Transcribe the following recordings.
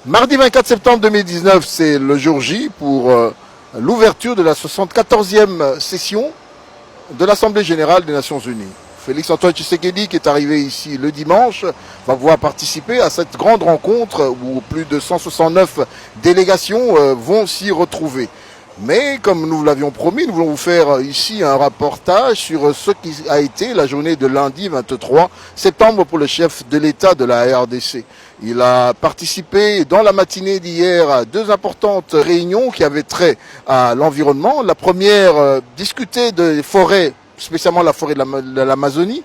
Mardi 24 septembre 2019, c'est le jour J pour l'ouverture de la 74e session de l'Assemblée générale des Nations unies. Félix-Antoine Tshisekedi, qui est arrivé ici le dimanche, va pouvoir participer à cette grande rencontre où plus de 169 délégations vont s'y retrouver. Mais comme nous l'avions promis, nous voulons vous faire ici un reportage sur ce qui a été la journée de lundi 23 septembre pour le chef de l'État de la RDC. Il a participé dans la matinée d'hier à deux importantes réunions qui avaient trait à l'environnement. La première, discuter des forêts, spécialement la forêt de l'Amazonie.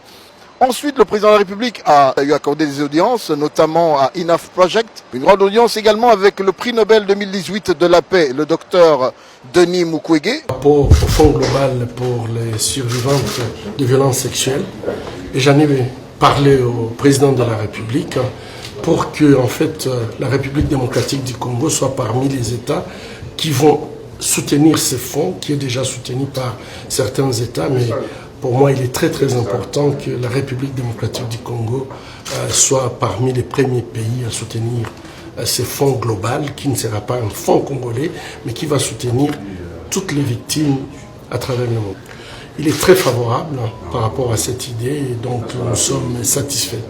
Ensuite, le président de la République a eu accordé des audiences, notamment à Enough Project. Une grande audience également avec le prix Nobel 2018 de la paix, le docteur Denis Mukwege. Rapport au Fonds global pour les survivantes de violences sexuelles. Et j'en ai parlé au président de la République pour que, en fait, la République démocratique du Congo soit parmi les États qui vont soutenir ces fonds, qui est déjà soutenu par certains États, mais pour moi, il est très très important que la République démocratique du Congo soit parmi les premiers pays à soutenir ces fonds globaux, qui ne sera pas un fonds congolais, mais qui va soutenir toutes les victimes à travers le monde. Il est très favorable par rapport à cette idée et donc nous sommes satisfaits.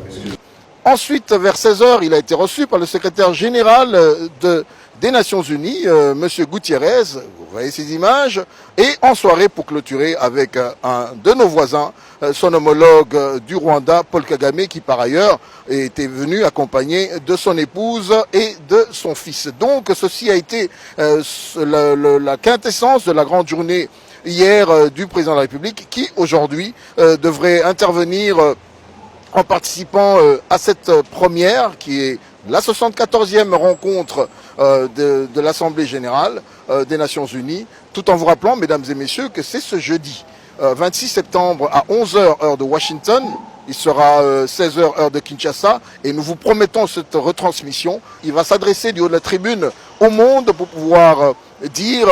Ensuite, vers 16h, il a été reçu par le secrétaire général des Nations Unies, M. Gutiérrez, vous voyez ces images, et en soirée pour clôturer avec un de nos voisins, son homologue du Rwanda, Paul Kagame, qui par ailleurs était venu accompagné de son épouse et de son fils. Donc ceci a été la quintessence de la grande journée hier du président de la République, qui aujourd'hui devrait intervenir en participant à cette première qui est la 74e rencontre de l'Assemblée générale des Nations unies, tout en vous rappelant, mesdames et messieurs, que c'est ce jeudi 26 septembre à 11h heure de Washington, il sera 16h heure de Kinshasa, et nous vous promettons cette retransmission. Il va s'adresser du haut de la tribune au monde pour pouvoir dire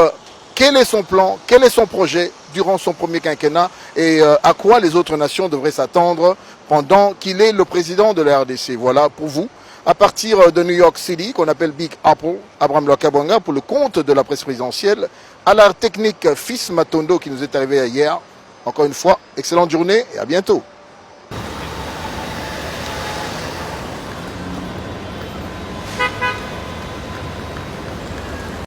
quel est son plan, quel est son projet durant son premier quinquennat et à quoi les autres nations devraient s'attendre pendant qu'il est le président de la RDC. Voilà pour vous, à partir de New York City, qu'on appelle Big Apple, Abraham Lwakabonga, pour le compte de la presse présidentielle, à l'art technique Fils Matondo qui nous est arrivé hier. Encore une fois, excellente journée et à bientôt.